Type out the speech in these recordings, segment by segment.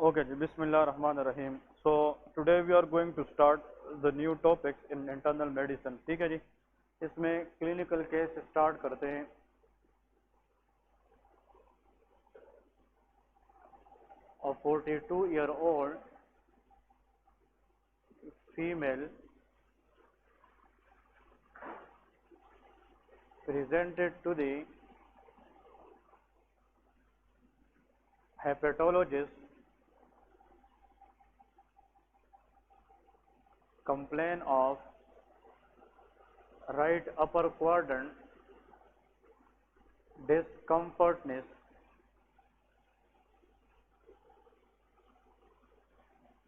Okay, ji, Bismillah Rahman Rahim. So today we are going to start the new topics in internal medicine. ठीक है जी, इसमें clinical case start करते हैं. A 42-year-old female presented to the hepatologist complaint of right upper quadrant discomfortness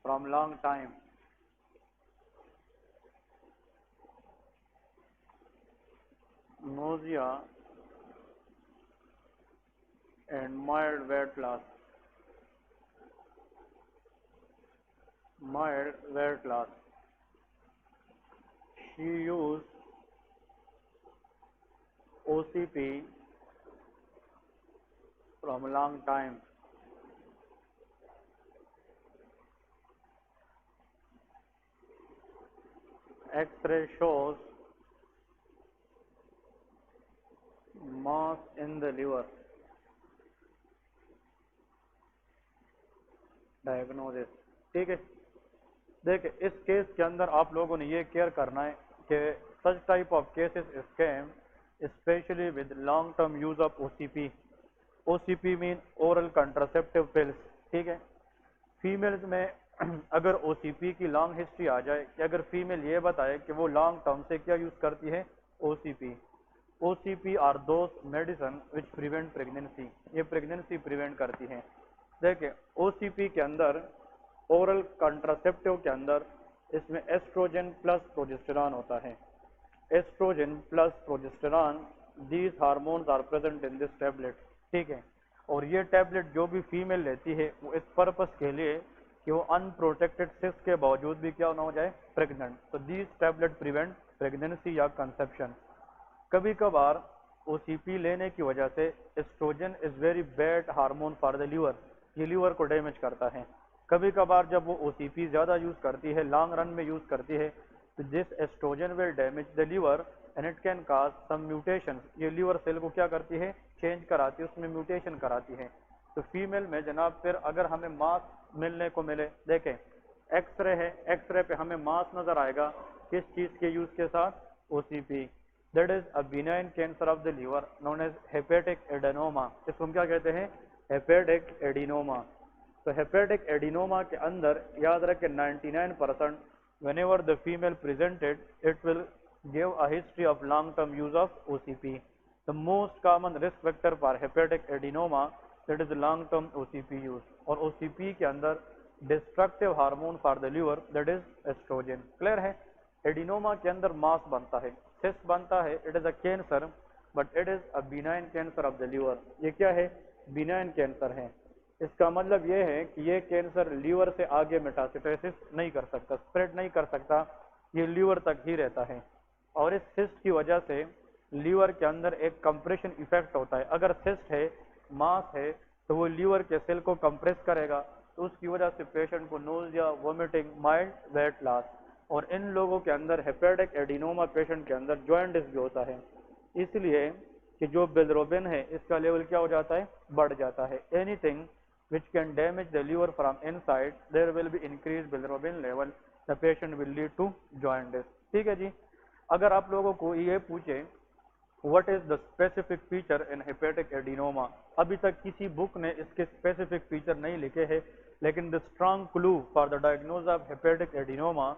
from long time. Nausea and mild weight loss. Mild weight loss. She used OCP from a long time. X-ray shows mass in the liver. Diagnosis. ठीक है, देखिए इस case के अंदर आप लोगों ने ये केयर करना है कि such type of cases scam specially with long term use of OCP. OCP mean oral contraceptive pills. ठीक है, फीमेल्स में अगर OCP की लॉन्ग हिस्ट्री आ जाए कि अगर फीमेल ये बताए कि वो लॉन्ग टर्म से क्या यूज करती है OCP. OCP are those medicine which prevent pregnancy. ये प्रेगनेंसी प्रिवेंट करती हैं. देखिए OCP के अंदर ओरल कंट्रासेप्टिव के अंदर इसमें एस्ट्रोजन प्लस प्रोजेस्टेरॉन होता है. Estrogen plus progesterone, these hormones are present in this tablet. ठीक है, और ये टैबलेट जो भी फीमेल लेती है वो इस पर्पस के लिए कि वो अनप्रोटेक्टेड सेक्स के बावजूद भी क्या ना हो जाए प्रेग्नेंट. तो दीज टैबलेट प्रिवेंट प्रेगनेंसी या कंसेप्शन. कभी कभार OCP लेने की वजह से estrogen is very bad hormone for the liver. ये लीवर को डैमेज करता है. कभी कभार जब वो OCP ज़्यादा यूज़ करती है, लॉन्ग रन में यूज़ करती है, तो this estrogen will damage the liver and it can cause some mutation. ये लीवर सेल को क्या करती है, चेंज कराती है, उसमें म्यूटेशन कराती है. तो फीमेल में जनाब फिर अगर हमें मास मिलने को मिले, देखें एक्सरे है, एक्सरे पे हमें मास नज़र आएगा किस चीज़ के यूज़ के साथ, OCP. That is a benign cancer of the liver known as hepatic adenoma. इसको हम क्या कहते हैं, हेपेटिक एडिनोमा. तो हेपेटिक एडिनोमा के अंदर याद रखें 99% whenever the female presented it will give a history of long term use of OCP. The most common risk factor for hepatic adenoma that is long term OCP use. और OCP के अंदर destructive hormone for the liver that is estrogen. Clear है. Adenoma के अंदर mass बनता है, cyst बनता है. It is a cancer but it is a benign cancer of the liver. ये क्या है, बिनाइन कैंसर है. इसका मतलब ये है कि ये कैंसर लीवर से आगे मेटास्टेसिस नहीं कर सकता, स्प्रेड नहीं कर सकता, ये लीवर तक ही रहता है. और इस सिस्ट की वजह से लीवर के अंदर एक कंप्रेशन इफेक्ट होता है. अगर सिस्ट है, मास है, तो वो लीवर के सेल को कंप्रेस करेगा, तो उसकी वजह से पेशेंट को nausea, vomiting, mild weight loss. और इन लोगों के अंदर हेपेटिक एडिनोमा पेशेंट के अंदर जॉइंटिस भी होता है, इसलिए कि जो बिलिरुबिन है इसका लेवल क्या हो जाता है, बढ़ जाता है. Anything which can damage the liver from inside, there will be increased bilirubin level, the patient will lead to jaundice. ठीक है जी. अगर आप लोगों को ये पूछे what is the specific feature in hepatic adenoma, अभी तक किसी बुक ने इसके स्पेसिफिक फीचर नहीं लिखे हैं, लेकिन the strong clue for the diagnosis of hepatic adenoma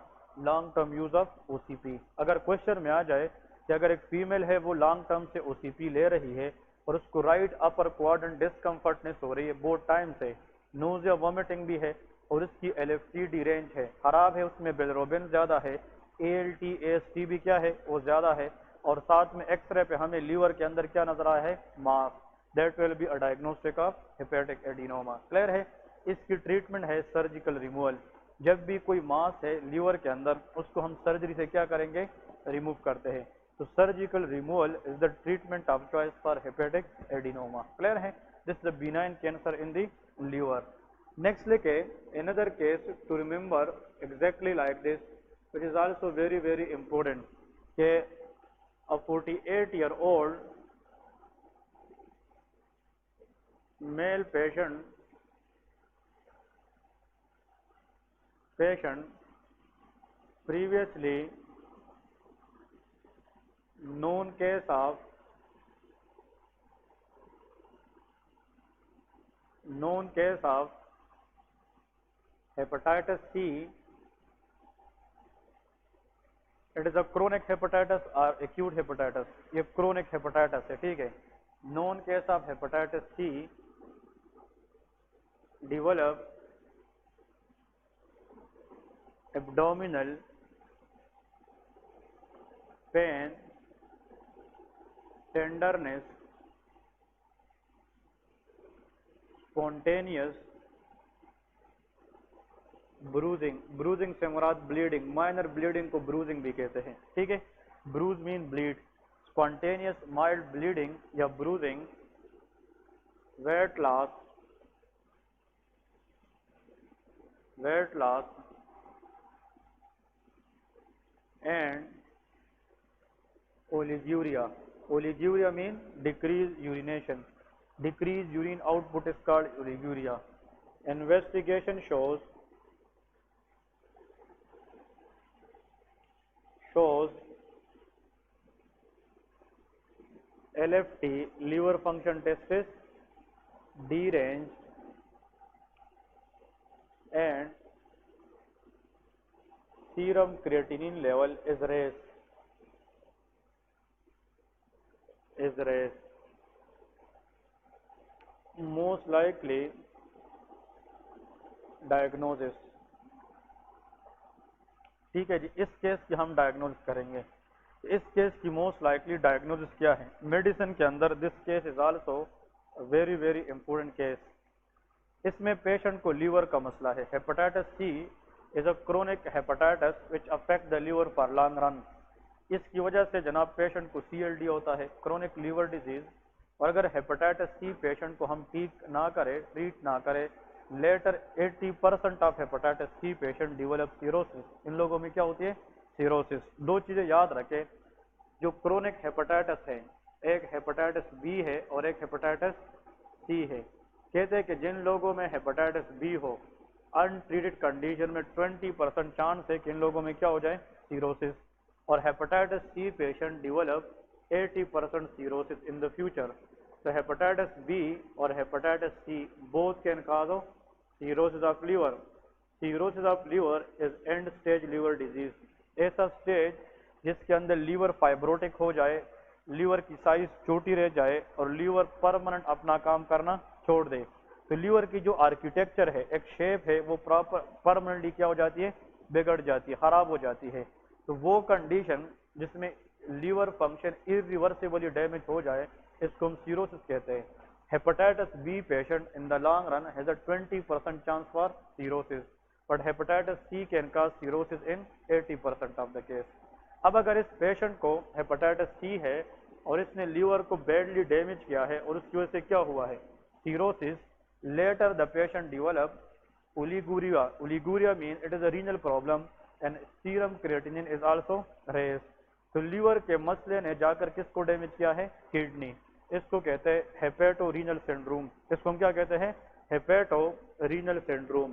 long term use of OCP. अगर क्वेश्चन में आ जाए कि अगर एक फीमेल है वो लॉन्ग टर्म से OCP ले रही है और उसको राइट अपर क्वाड्रेंट डिस्कम्फर्टनेस हो रही है बहुत टाइम से, नोजिया वोमिटिंग भी है, और उसकी LFTD रेंज है खराब है, उसमें बिलिरुबिन ज़्यादा है, ALT AST भी क्या है वो ज़्यादा है, और साथ में एक्सरे पे हमें लीवर के अंदर क्या नजर आया है, mass. That will be a diagnostic of hepatic adenoma. Clear है. इसकी ट्रीटमेंट है सर्जिकल रिमूवल. जब भी कोई मास है लीवर के अंदर, उसको हम सर्जरी से क्या करेंगे, रिमूव करते हैं. तो surgical removal is the treatment of choice for hepatic adenoma. Clear है. This is the benign cancer in the liver. Next लिखे another case to remember exactly like this, which is also very very important, कि a 48-year-old male patient previously known case of hepatitis C. It is a chronic hepatitis or acute hepatitis. ये chronic hepatitis है, ठीक है. Known case of hepatitis C develop abdominal pain, tenderness, spontaneous bruising से मुराद bleeding, minor bleeding को bruising भी कहते हैं, ठीक है. Bruise mean bleed, spontaneous mild bleeding या bruising, weight loss and oliguria mean decrease urination, decreased urine output is called oliguria. Investigation shows LFT, liver function test is deranged and serum creatinine level is raised. Most likely diagnosis, ठीक है जी. इस case की हम diagnosis करेंगे. इस case की most likely diagnosis क्या है मेडिसिन के अंदर? This case is also very very important case. इसमें पेशेंट को लीवर का मसला है. Hepatitis C is a chronic hepatitis which affect the liver for long run. इसकी वजह से जनाब पेशेंट को CLD होता है, क्रोनिक लीवर डिजीज. और अगर हेपेटाइटिस सी पेशेंट को हम ट्रीट ना करें, later 80% of hepatitis C patient develop cirrhosis. इन लोगों में क्या होती है? सीरोसिस. दो चीजें याद रखें, जो क्रोनिक हेपेटाइटिस है, एक हेपेटाइटिस बी है और एक हेपेटाइटिस सी है. कहते हैं कि जिन लोगों में हेपेटाइटिस बी हो, अनट्रीटेड कंडीशन में 20% चांस है कि इन लोगों में क्या हो जाए? सीरोसिस. और hepatitis C patient develop 80% cirrhosis in the future. तो हेपेटाइटिस बी और hepatitis C both can cause cirrhosis of liver. Cirrhosis of liver is end stage liver disease. ऐसा स्टेज जिसके अंदर लीवर फाइब्रोटिक हो जाए, लीवर की size छोटी रह जाए और लीवर परमानेंट अपना काम करना छोड़ दे. तो लीवर की जो आर्किटेक्चर है, एक शेप है, वो प्रॉपर परमानेंटली क्या हो जाती है? बिगड़ जाती है, खराब हो जाती है. तो वो कंडीशन जिसमें लीवर फंक्शन इरिवर्सिबली डैमेज हो जाए, इसको हम सीरोसिस कहते हैं. Hepatitis B patient in the long run has a 20% chance for cirrhosis, but hepatitis C can cause cirrhosis in 80% of the case. अब अगर इस पेशेंट को हेपेटाइटिस सी है और इसने लीवर को बैडली डैमेज किया है और उसकी वजह से क्या हुआ है? Cirrhosis. Later the patient develop oliguria mean it is a renal problem and serum creatinine is also raise. तो लीवर के मसले ने जाकर किसको डैमेज किया है? किडनी. इसको कहते हैं हेपेटो रीनल सिंड्रोम. इसको हम क्या कहते हैं? Hepato renal syndrome.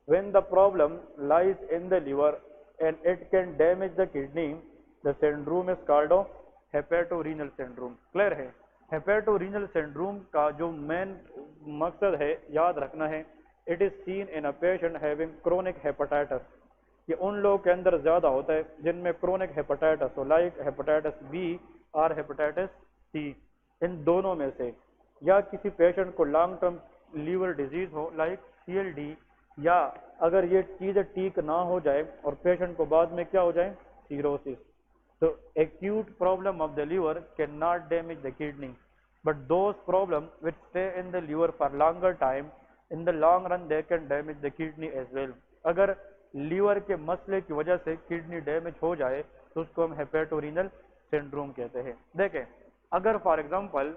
When the problem lies in the liver and it can damage the kidney, the syndrome is called hepato renal syndrome. Clear है? हेपेटो रीनल सिंड्रोम का जो मेन मकसद है याद रखना है, it is seen in a patient having chronic hepatitis. ये उन लोगों के अंदर ज्यादा होता है जिनमें क्रोनिक हेपेटाइटिस हो, लाइक हेपेटाइटिस बी और हेपेटाइटिस सी. इन दोनों में से या किसी पेशेंट को लॉन्ग टर्म लीवर डिजीज हो लाइक CLD, या अगर ये चीज़ें ठीक ना हो जाए और पेशेंट को बाद में क्या हो जाए? सीरोसिस. तो acute problem of the liver can not damage the kidney, but those problem which stay in the liver for longer time, in the long run they can damage the kidney as well. अगर liver के मसले की वजह से kidney damage हो जाए तो उसको हम हेपेटोरीनल सिंड्रोम कहते हैं. देखें, अगर for example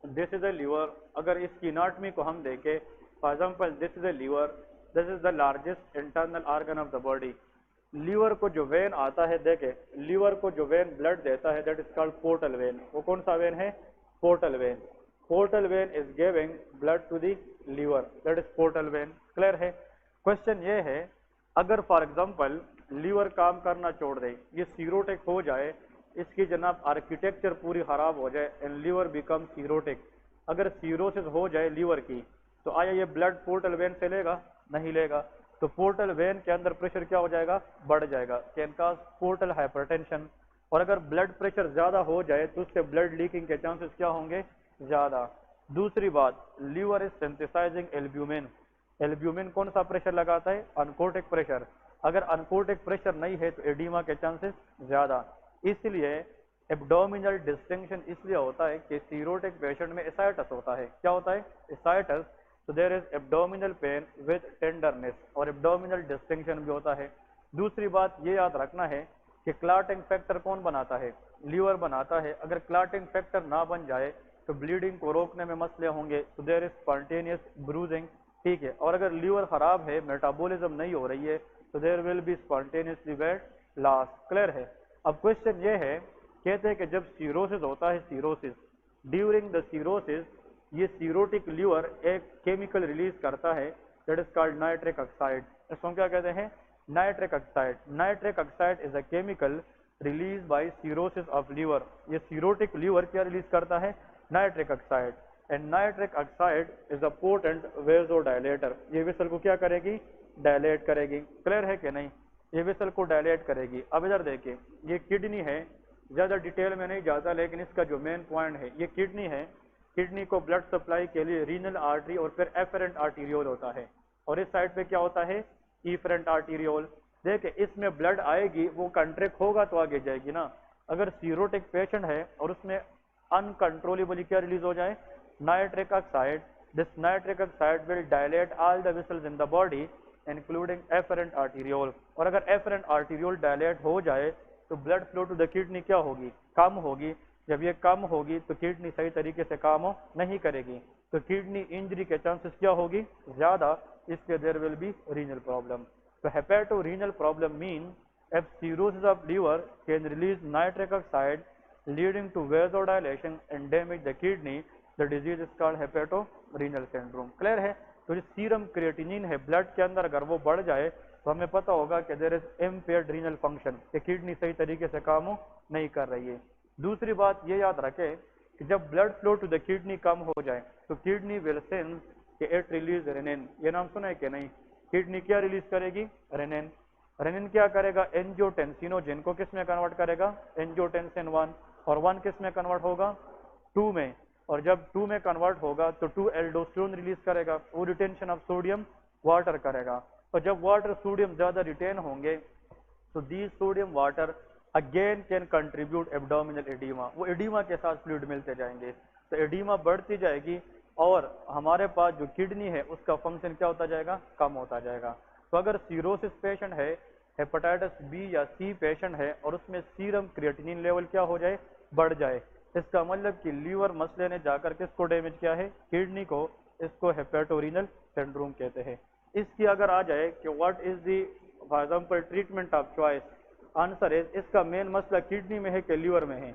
this is a liver, अगर इसकी एनाटॉमी को हम देखें, For example, this is a liver. This is the largest internal organ of the body. Liver को जो वेन आता है, देखे लीवर को जो वेन ब्लड देता है, that is called portal vein. वो कौन सा वेन है? Portal vein. Portal vein is giving blood to the liver, that is portal vein. Clear है? क्वेश्चन ये है, अगर फॉर एग्जांपल लीवर काम करना छोड़ दे, ये सीरोटिक हो जाए, इसकी जनाब आर्किटेक्चर पूरी खराब हो जाए एंड लीवर बिकम सीरोटिक, अगर सीरोसिस हो जाए लीवर की, तो आया ये ब्लड पोर्टल वेन से लेगा? नहीं लेगा. तो पोर्टल वेन के अंदर प्रेशर क्या हो जाएगा? बढ़ जाएगा, कैन कॉज पोर्टल हाइपरटेंशन. और अगर ब्लड प्रेशर ज्यादा हो जाए तो उससे ब्लड लीकिंग के चांसेस क्या होंगे? ज्यादा. दूसरी बात, liver is synthesising albumin. Albumin कौन सा प्रेशर लगाता है? Oncotic pressure. अगर अनकोटिक प्रेशर नहीं है तो एडिमा के चांसेस ज्यादा. इसलिए एब्डोमिनल डिस्टिंक्शन इसलिए होता है कि सीरोटिक पेशेंट में एसाइटस होता है. क्या होता है? एसाइटस. तो there is abdominal pain with tenderness, और एब्डोमिनल डिस्टिंक्शन भी होता है. दूसरी बात ये याद रखना है कि क्लॉटिंग फैक्टर कौन बनाता है? लीवर बनाता है. अगर क्लॉटिंग फैक्टर ना बन जाए तो ब्लीडिंग को रोकने में मसले होंगे. तो देयर इज स्पॉन्टेनियस ब्रूजिंग. ठीक है. और अगर लीवर खराब है, मेटाबॉलिज्म नहीं हो रही है, तो there will be spontaneously weight loss. Clear है? अब क्वेश्चन ये है, कहते हैं कि जब सीरोसिस होता है, सीरोसिस ड्यूरिंग द सीरोसिस, ये सीरोटिक लीवर एक केमिकल रिलीज करता है, that is called nitric oxide. इसको क्या कहते हैं? Nitric oxide. Nitric oxide is a chemical release by cirrhosis of liver. ये सीरोटिक लीवर क्या रिलीज करता है? Nitric oxide. And nitric oxide is a potent vasodilator. ये वेसल को क्या करेगी? डायलेट करेगी. क्लियर है कि नहीं? ये वेसल को डायलेट करेगी. अब इधर देखिए, ये किडनी है, ज्यादा डिटेल में नहीं जाता, लेकिन इसका जो मेन पॉइंट है, ये किडनी है. किडनी को ब्लड सप्लाई के लिए रीनल आर्टरी और फिर एफरेंट आर्टीरियोल होता है, और इस साइड पे क्या होता है? Efferent arteriole. देखिए, इसमें ब्लड आएगी, वो कंट्रैक्ट होगा तो आगे जाएगी ना. अगर सीरोटिक पेशेंट है और उसमें अनकंट्रोलेबली क्या रिलीज हो जाए? Nitric oxide. This nitric oxide will dilate all the vessels in the body including efferent arteriole. और अगर एफरेंट आर्टीरियोल डायलेट हो जाए तो blood flow to the kidney क्या होगी? कम होगी. जब ये कम होगी तो किडनी सही तरीके से काम नहीं करेगी, तो किडनी इंजरी के चांसेस क्या होगी? ज्यादा. इसलिए there will be renal problem. तो hepato renal problem mean if cirrhosis of liver can release nitric oxide leading to vasodilation and damage the kidney, the disease is called hepatorenal syndrome. Clear है? तो जो serum creatinine है blood के अंदर, अगर वो बढ़ जाए तो हमें पता होगा कि there is impaired renal function, कि किडनी सही तरीके से काम नहीं कर रही है. दूसरी बात ये याद रखें कि जब blood flow to the kidney कम हो जाए तो किडनी विल सेंस कि इट रिलीज रेनिन. ये नाम सुना है कि नहीं? किडनी क्या रिलीज करेगी? रेनिन. रेनिन क्या करेगा? एंजियोटेंसिनोजेन को किस में कन्वर्ट करेगा? एंजियोटेंसिन 1. और 1 किस में कन्वर्ट होगा? 2 में. और जब 2 में कन्वर्ट होगा तो 2 एल्डोस्टेरोन रिलीज करेगा, वो रिटेंशन ऑफ सोडियम वाटर करेगा. और जब वाटर सोडियम ज्यादा रिटेन होंगे तो the sodium water again can contribute abdominal oedema. वो एडिमा के साथ फ्लूइड मिलते जाएंगे, तो एडिमा बढ़ती जाएगी और हमारे पास जो किडनी है उसका फंक्शन क्या होता जाएगा? कम होता जाएगा. तो अगर सीरोसिस पेशेंट है, हेपेटाइटिस बी या सी पेशेंट है और उसमें सीरम क्रिएटिनिन लेवल क्या हो जाए? बढ़ जाए, इसका मतलब कि लीवर मसले ने जाकर किसको डैमेज किया है? किडनी को. इसको हेपेटोरीनल सिंड्रोम कहते हैं. इसकी अगर आ जाए कि what is the for example treatment of choice, answer is, इसका मेन मसला किडनी में है कि लीवर में है?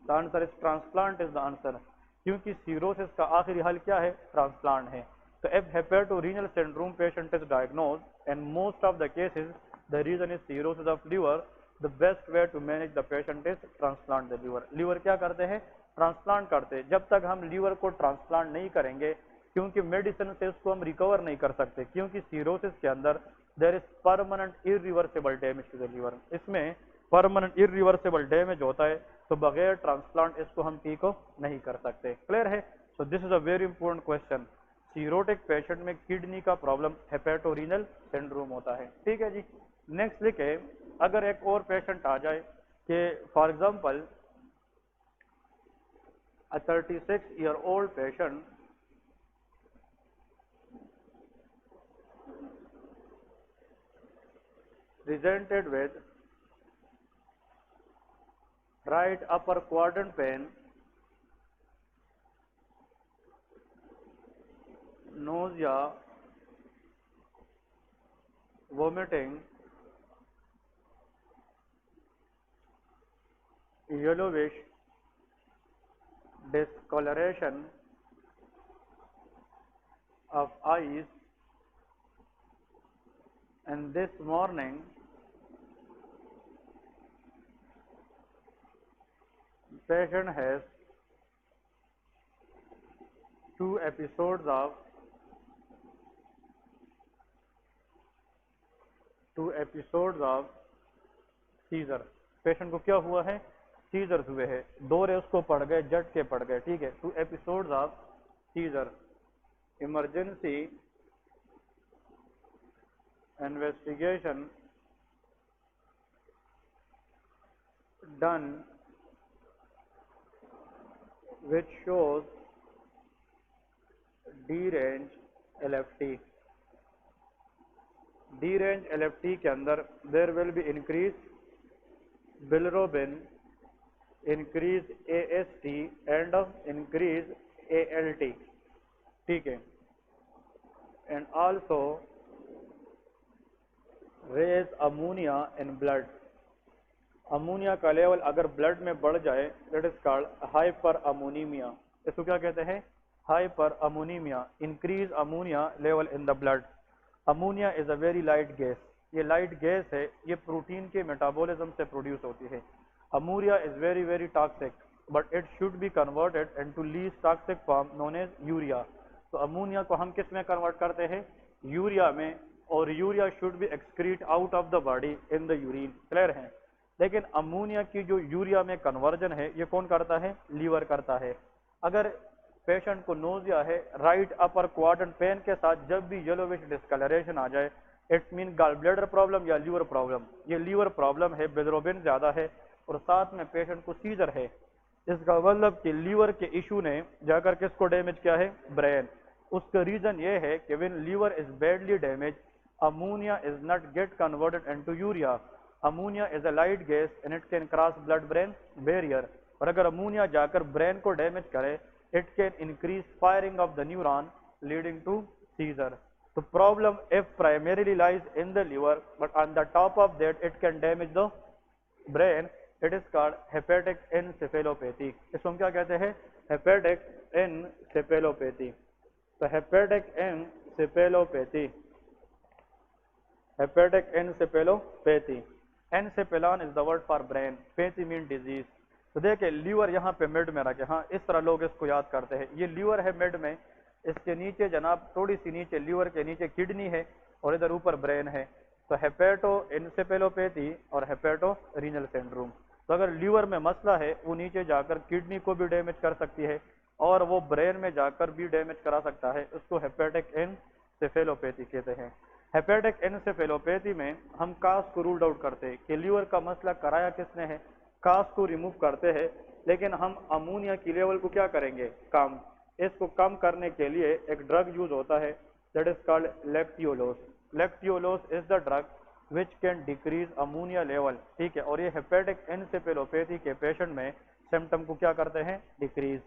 The answer is transplant is the answer, क्योंकि सीरोसिस का आखिरी हल क्या है? ट्रांसप्लांट है. So if hepatorenal syndrome patient is diagnosed, and most of the cases the reason is cirrhosis of liver, the best way to manage the patient is transplant the liver. liver क्या करते हैं? Transplant करते हैं. जब तक हम liver को transplant नहीं करेंगे, क्योंकि मेडिसिन से उसको हम रिकवर नहीं कर सकते, क्योंकि सीरोसिस के अंदर there is permanent irreversible damage to the liver. इसमें परमानेंट इरिवर्सिबल डैमेज होता है, तो बगैर ट्रांसप्लांट इसको हम ठीक नहीं कर सकते. क्लियर है? So this is a very important question. Cirrhotic patient में किडनी का प्रॉब्लम हेपेटोरीनल सिंड्रोम होता है. ठीक है जी. नेक्स्ट लिखे, अगर एक और पेशेंट आ जाए कि for example a 36-year-old patient presented with right upper quadrant pain, nausea, vomiting, yellowish discoloration of eyes, and this morning patient has two episodes of seizure. Patient को क्या हुआ है? सीजर्स हुए हैं, दौरे उसको पड़ गए, झटके पड़ गए, ठीक है। 2 episodes of seizure. Emergency investigation done which shows D-range LFT। D-range LFT के अंदर there will be increase bilirubin, increase AST and increase ALT, ठीक है, and also raise ammonia in blood। Ammonia का लेवल अगर ब्लड में बढ़ जाए that is called hyperammonemia. इसको क्या कहते हैं? Hyperammonemia. Increase ammonia level in the blood. Ammonia is a very light gas. ये लाइट गैस है, ये प्रोटीन के मेटाबॉलिज्म से प्रोड्यूस होती है। Ammonia is very very toxic but it should be converted into least toxic form known as urea. तो ammonia को हम किस में कन्वर्ट करते हैं? यूरिया में, और urea should be excrete out of the body in the urine. Clear है? लेकिन अमोनिया की जो यूरिया में कन्वर्जन है ये कौन करता है? लीवर करता है। अगर पेशेंट को नोजिया है, राइट अपर क्वाड्रेंट पेन के साथ जब भी येलोविश डिस्कलरेशन आ जाए, it mean gall bladder problem या लीवर प्रॉब्लम। ये लीवर प्रॉब्लम है, बिलिरुबिन ज्यादा है और साथ में पेशेंट को सीजर है। इसका मतलब कि लीवर के इशू ने जाकर किसको डैमेज किया है? ब्रेन। उसका रीजन ये है कि when liver is badly damage, ammonia is not get converted into urea. Ammonia is a light gas and it can cross blood brain barrier. और अगर अमोनिया जाकर ब्रेन को डैमेज करे, it can increase firing of the neuron leading to seizure. तो problem if primarily lies in the liver but on the top of that it can damage the brain, it is called hepatic encephalopathy. इसको हम क्या कहते हैं? Hepatic encephalopathy. तो hepatic encephalopathy, hepatic encephalopathy. Encephalon is the word for brain, pathy mean disease. तो देखिए liver यहाँ पे मिड में रखे, हाँ इस तरह लोग इसको याद करते हैं। ये लीवर है मिड में, इसके नीचे जनाब थोड़ी सी नीचे लीवर के नीचे किडनी है और इधर ऊपर ब्रेन है। तो हेपेटो एनसेफेलोपैथी और हेपेटो रीनल सिंड्रोम। तो अगर लीवर में मसला है वो नीचे जाकर किडनी को भी डैमेज कर सकती है और वो ब्रेन में जाकर भी डैमेज करा सकता है। उसको हेपेटिक एनसेफेलोपैथी कहते हैं। हेपेटिक एनसेफेलोपैथी में हम कास को रूल्ड आउट करते हैं कि लीवर का मसला कराया किसने है? कास को रिमूव करते हैं, लेकिन हम अमोनिया की लेवल को क्या करेंगे? कम। इसको कम करने के लिए एक ड्रग यूज होता है that is called lactulose. Lactulose is the drug which can decrease ammonia level, ठीक है। और ये हेपेटिक एनसेफेलोपैथी के पेशेंट में सिम्टम को क्या करते हैं? डिक्रीज।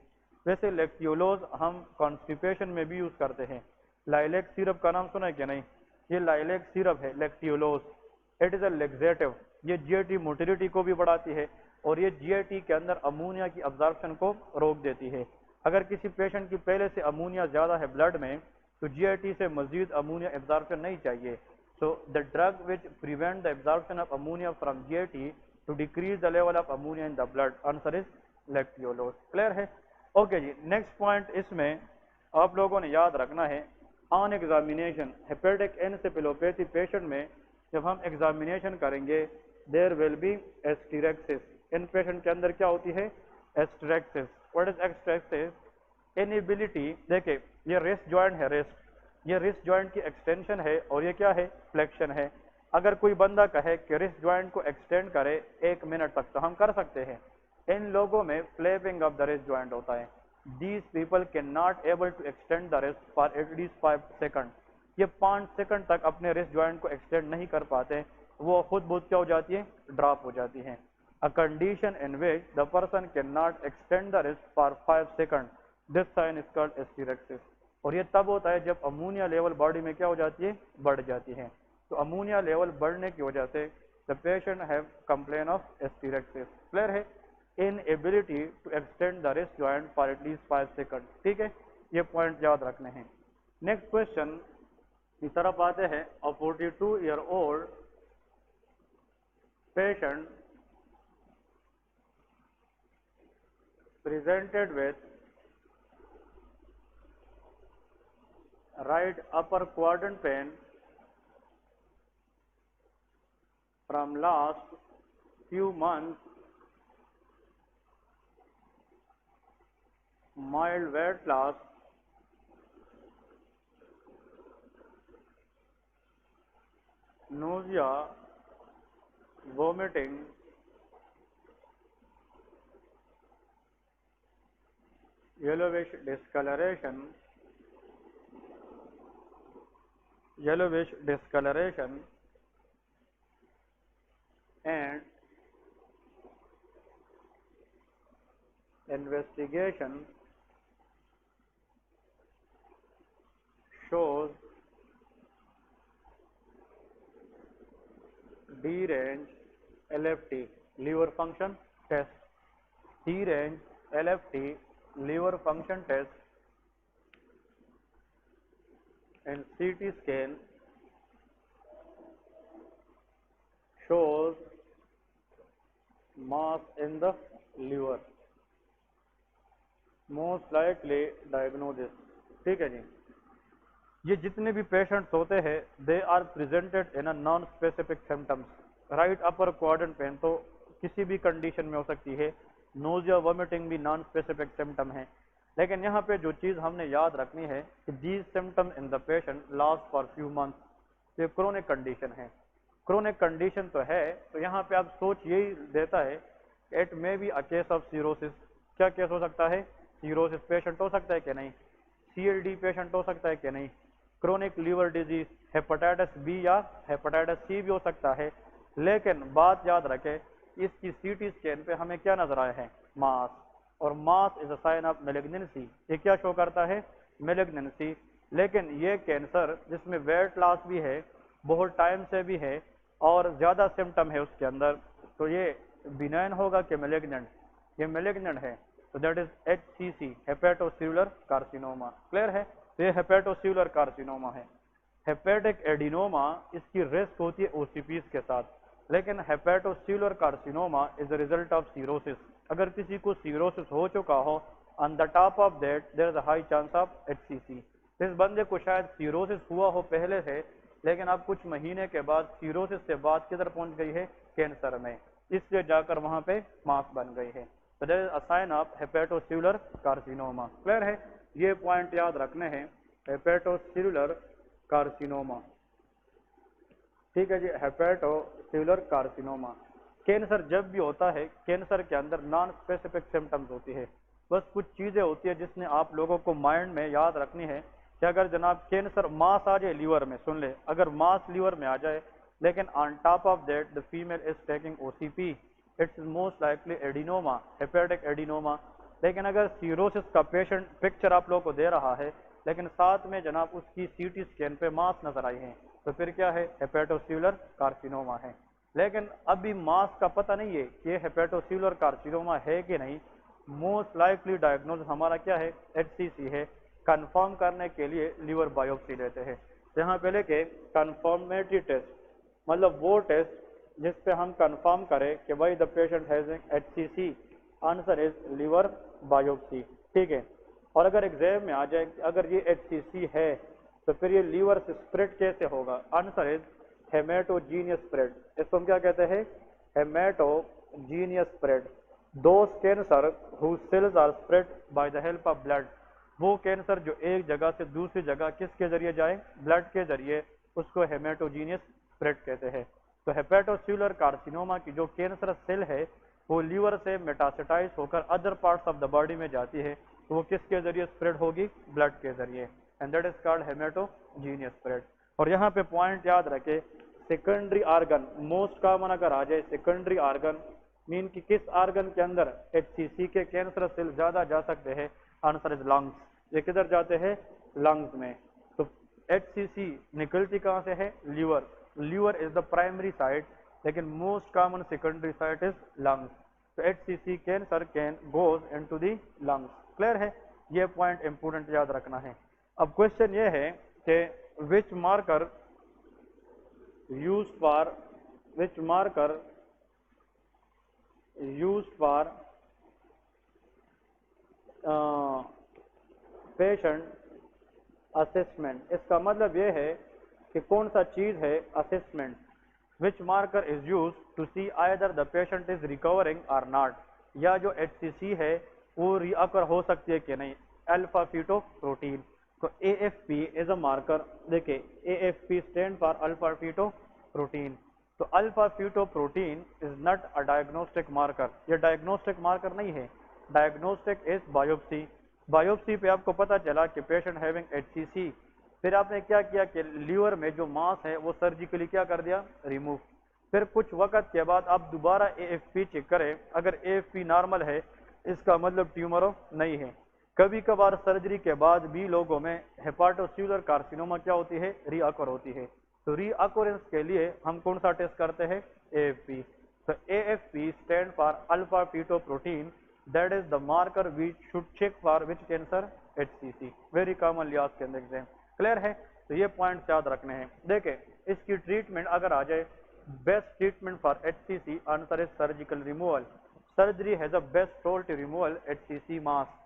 वैसे लेक्टियोलोस हम कॉन्स्टिपेशन में भी यूज करते हैं। लाइलेक सिरप का नाम सुना है कि नहीं? ये लाइलेक सिरप है, lactulose. It is a laxative. ये जीआईटी मोटिलिटी को भी बढ़ाती है और ये जीआईटी के अंदर अमोनिया की अब्जॉर्प्शन को रोक देती है। अगर किसी पेशेंट की पहले से अमोनिया ज्यादा है ब्लड में, तो जीआईटी से मजीद अमोनिया एब्जॉर्प्शन नहीं चाहिए। So the drug which prevent the absorption of ammonia from GIT to decrease the level of ammonia in the blood, answer is lactulose. Clear है? ओके जी, नेक्स्ट पॉइंट इसमें आप लोगों ने याद रखना है on examination hepatic encephalopathy patient में जब हम एग्जामिनेशन करेंगे देयर विल बी एस्टेरेक्सिस। इन पेशेंट के अंदर क्या होती है? Asterixis. What is asterixis? Inability. देखिए ये रिस्ट जॉइंट है, रिस्ट, ये रिस्ट जॉइंट की एक्सटेंशन है और ये क्या है? फ्लेक्शन है। अगर कोई बंदा कहे कि रिस्ट जॉइंट को एक्सटेंड करे 1 मिनट तक, तो हम कर सकते हैं। इन लोगों में flapping of the wrist joint होता है। These people cannot able to extend the wrist for at least 5 seconds। ये 5 सेकंड तक अपने रिस्ट जॉइंट को एक्सटेंड नहीं कर पाते, वो खुद बहुत क्या हो जाती है? ड्रॉप हो जाती है। A condition in which the person cannot extend the wrist for 5 seconds, this sign is called epilepsy। اور یہ تب ہوتا ہے جب امونیا لیول باڈی میں کیا ہو جاتی ہے, بڑھ جاتی ہے. تو امونیا لیول بڑھنے کی وجہ سے the patient have complaint of epilepsy. Clear ہے, inability to extend the wrist joint for at least 5 seconds. ٹھیک ہے, یہ پوائنٹ یاد رکھنے ہیں. نیکسٹ کوشچن کی طرف آتے ہیں. A 42-year-old patient presented with right upper quadrant pain from last few months, mild weight loss, nausea, vomiting, yellowish discoloration, and investigation shows D-range LFT liver function test. D-range LFT liver function test and CT scan shows mass in the liver. Most likely diagnosis. ٹھیک ہے جی, یہ جتنے بھی patients ہوتے ہیں they are presented in non specific symptoms. Right upper quadrant pain تو کسی بھی کنڈیشن میں ہو سکتی ہے, نوزیا وومٹنگ بھی نان اسپیسیفک سمٹم ہے. لیکن یہاں پہ جو چیز ہم نے یاد رکھنی ہے کہ these symptom in the patient last for few months. یہ کرونک کنڈیشن ہے, کرونک کنڈیشن تو ہے, تو یہاں پہ آپ سوچ یہی دیتا ہے کہ it may be a case of cirrhosis. کیا کیس ہو سکتا ہے؟ سیروسس پیشنٹ ہو سکتا ہے کہ نہیں, سی ایل ڈی پیشنٹ ہو سکتا ہے کہ نہیں, chronic liver disease, hepatitis B یا ہیپاٹائٹس سی بھی ہو سکتا ہے. لیکن بات یاد رکھے اس کی سی ٹی اسکین پہ ہمیں کیا نظر آیا ہے؟ ماس. اور ماس از اے سائن آف میلیگننسی. یہ کیا شو کرتا ہے؟ میلیگننسی. لیکن یہ کینسر جس میں ویٹ لاس بھی ہے, بہت ٹائم سے بھی ہے اور زیادہ سمٹم ہے اس کے اندر, تو یہ بینائن ہوگا کہ میلیگننٹ؟ یہ میلیگننٹ ہے. تو that is H C C, hepatocellular carcinoma. Clear ہے؟ تو یہ ہیپیٹو سیلولر کارسینوما ہے. ہیپیٹک ایڈینوما اس کی رسک ہوتی ہے او سی پیز کے ساتھ, لیکن hepatocellular carcinoma is a result of cirrhosis. اگر کسی کو سیروسس ہو چکا ہو, on the top of that there is a high chance of H C C. اس بندے کو شاید سیروسس ہوا ہو پہلے سے, لیکن اب کچھ مہینے کے بعد سیروسس سے بات کدھر پہنچ گئی ہے؟ کینسر میں, اس لیے جا کر وہاں پہ ماس بن گئی ہے. So there is a sign of hepatocellular carcinoma. Clear ہے؟ یہ پوائنٹ یاد رکھنے ہیں, hepatocellular carcinoma. ٹھیک ہے جی, hepatocellular carcinoma. کینسر جب بھی ہوتا ہے, کینسر کے اندر نان اسپیسیفک سمٹمز ہوتی ہے. بس کچھ چیزیں ہوتی ہیں جس نے آپ لوگوں کو مائنڈ میں یاد رکھنی ہے کہ اگر جناب کینسر ماس آ جائے لیور میں, سن لے, اگر ماس لیور میں آ جائے لیکن on top of that the female is taking O C P, it's most likely adenoma, hepatic adenoma. لیکن اگر سیروسس کا پیشنٹ پکچر آپ لوگوں کو دے رہا ہے لیکن ساتھ میں جناب اس کی سی ٹی اسکین پہ ماس نظر آئی ہے, تو پھر کیا ہے؟ ہیپیٹوسیلولر کارسینوما ہے. لیکن ابھی ماس کا پتہ نہیں ہے کہ یہ ہیپیٹوسیلولر کارسینوما ہے کہ نہیں. موسٹ لائکلی ڈائگنوز ہمارا کیا ہے؟ ایچ سی سی ہے. کنفرم کرنے کے لیے لیور بایوپسی لیتے ہیں. یہاں پہ لے کے کنفرمیٹری ٹیسٹ, مطلب وہ ٹیسٹ جس پہ ہم کنفرم کریں کہ بھائی the patient has H C C, answer is liver biopsy. ٹھیک ہے, اور اگر ایگزام میں آ جائے اگر یہ ایچ سی سی ہے تو پھر یہ لیور سے اسپریڈ کیسے ہوگا؟ Answer is ہیمیٹوجینیس spread. اس کو ہم کیا کہتے ہیں؟ Hematogenous spread. Those cancer whose cells are spread by the help of blood, وہ کینسر جو ایک جگہ سے دوسری جگہ کس کے ذریعے جائے؟ بلڈ کے ذریعے, اس کو ہیمیٹوجینیس اسپریڈ کہتے ہیں. تو ہیپیٹوسیلولر کارسینوما کی جو کینسر سیل ہے وہ لیور سے میٹاسٹائز ہو کر other parts of the body میں جاتی ہے, تو وہ کس کے ذریعے اسپریڈ ہوگی؟ بلڈ کے ذریعے, and that is called hematogenous spread. اور یہاں پہ پوائنٹ یاد رکھے, سیکنڈری آرگن موسٹ کامن اگر آ جائے, سیکنڈری آرگن مین کی کس آرگن کے اندر ایچ سی سی کے کینسر سیل زیادہ جا سکتے ہیں؟ Answer is lungs. یہ کدھر جاتے ہیں؟ लंग्स में। तो HCC निकलती कहाँ से है? Liver. Liver is the primary site, लेकिन most common secondary site is lungs. तो HCC cancer can goes into the lungs. Clear है? ये पॉइंट इंपोर्टेंट याद रखना है। अब क्वेश्चन ये है कि which marker used for patient assessment. इसका मतलब ये है कि कौन सा चीज है assessment. Which marker is use to see either the patient is recovering और नॉट, या जो HCC है वो रिअकर हो सकती है कि नहीं। Alpha fetoprotein. तो AFP इज अ मार्कर। देखिए AFP stand for alpha fetoprotein. तो alpha fetoprotein is not a diagnostic marker. ये डायग्नोस्टिक मार्कर नहीं है। Diagnostic is biopsy. बायोप्सी पे आपको पता चला कि पेशेंट हैविंग HCC, फिर आपने क्या किया कि लीवर में जो मांस है वो सर्जिकली क्या कर दिया? रिमूव। फिर कुछ वक्त के बाद आप दोबारा AFP चेक करें, अगर AFP नॉर्मल है इसका मतलब ट्यूमर नहीं है। कभी कभार सर्जरी के बाद भी लोगों में हेपाटोसेल्युलर कार्सिनोमा क्या होती है? रीअकर होती है। तो रीअकोरेंस के लिए हम कौन सा टेस्ट करते हैं? AFP। तो AFP stand for alpha fetoprotein, that is the marker we should check for which cancer? HCC। Very commonly asked in the exam. Clear है? तो ये पॉइंट याद रखने हैं। देखें इसकी ट्रीटमेंट अगर आ जाए, best treatment for HCC answer is surgical removal. Surgery has a best role to removal HCC mass.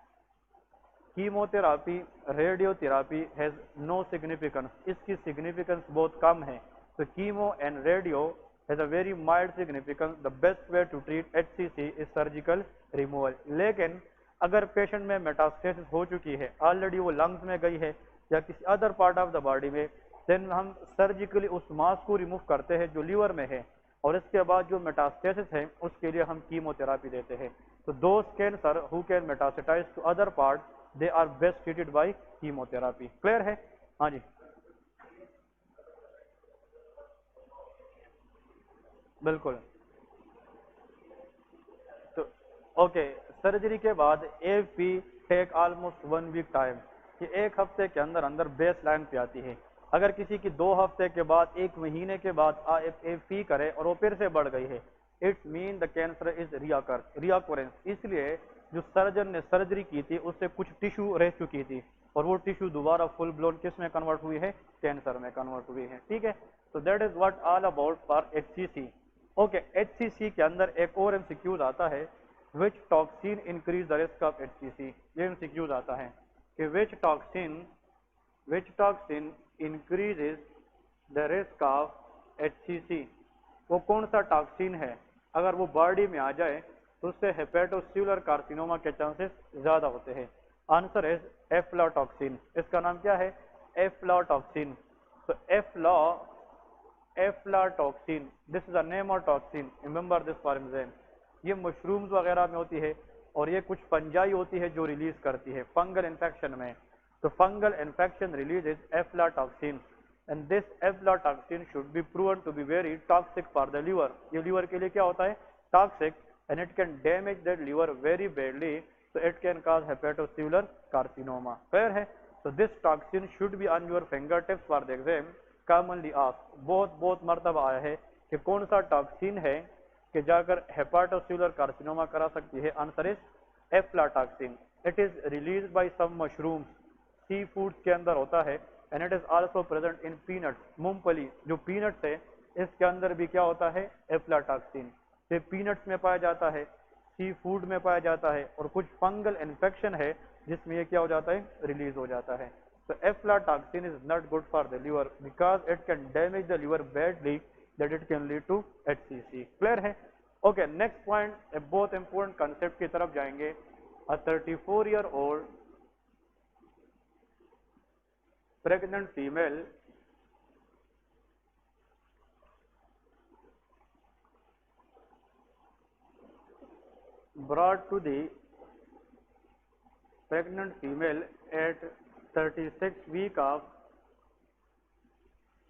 Chemotherapy, radiotherapy has no significance. इसकी सिग्निफिकेंस बहुत कम है। तो chemo and radio has a very mild significance. The best way to treat HCC is surgical removal. लेकिन अगर patient में metastasis हो चुकी है, ऑलरेडी वो लंग्स में गई है या किसी other part of the body में, देन हम सर्जिकली उस मास को रिमूव करते हैं जो लीवर में है, और इसके बाद जो मेटास्टेसिस है उसके लिए हम कीमोथेरापी देते हैं। तो those cancer who can metastasize to other part, they are best treated by chemotherapy. Clear है? हाँ जी बिल्कुल। तो ओके, सर्जरी के बाद AFP take almost 1 week time. ये एक हफ्ते के अंदर अंदर बेस लाइन पे आती है। अगर किसी की 2 हफ्ते के बाद, 1 महीने के बाद AFP करे और वो फिर से बढ़ गई है, it's mean the cancer is recurrence. इसलिए जो सर्जन ने सर्जरी की थी उससे कुछ टिश्यू रह चुकी थी, और वो टिश्यू दोबारा फुल ब्लोन किस में कन्वर्ट हुई है? कैंसर में कन्वर्ट हुई है। ठीक है? तो that is what all about for HCC। Okay, HCC के अंदर एक और MCQs आता है, which toxin increase the risk of HCC। ये MCQs आता है कि which toxin increases the risk of HCC। वो कौन सा टॉक्सिन है? अगर वो बॉडी में आ जाए तो उससे हेपेटोसेल्युलर कार्सिनोमा के चांसेस ज्यादा होते हैं। Answer is aflatoxin. इसका नाम क्या है? एफ्लाटॉक्सिन। तो aflatoxin, this is a name of toxin, remember this for exam. ये मशरूम्स वगैरह में होती है, और ये कुछ फंजाई होती है जो रिलीज करती है फंगल इन्फेक्शन में। तो fungal infection releases aflatoxin, and this aflatoxin should be proven to be very toxic for the liver. ये लीवर के लिए क्या होता है? Toxic, and it can damage that liver very badly, so it can cause hepatocellular carcinoma. Clear है? So this toxin should be on your fingertips for the exam. Commonly asked, बहुत मर्तबा आया है कि कौन सा टॉक्सिन है कि जाकर हेपाटोसेल्युलर कार्सिनोमा करा सकती है। Answer is aflatoxin. It is release by some mushrooms, sea foods के अंदर होता है, and it is also present in peanuts. मूंगफली जो पीनट्स है इसके अंदर भी क्या होता है? एफ्लाटॉक्सिन। ये पीनट्स में पाया जाता है, सी फूड में पाया जाता है, और कुछ फंगल इन्फेक्शन है जिसमें ये क्या हो जाता है? रिलीज हो जाता है। तो aflatoxin is not good for the liver because it can damage the liver badly, that it can lead to HCC। Clear है? ओके, नेक्स्ट पॉइंट, एक बहुत इंपॉर्टेंट कंसेप्ट की तरफ जाएंगे। अ 34-year-old pregnant female brought to the pregnant female at 36 week of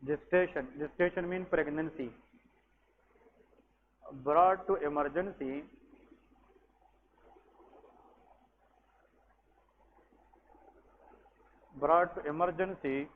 gestation mean pregnancy, brought to emergency brought to emergency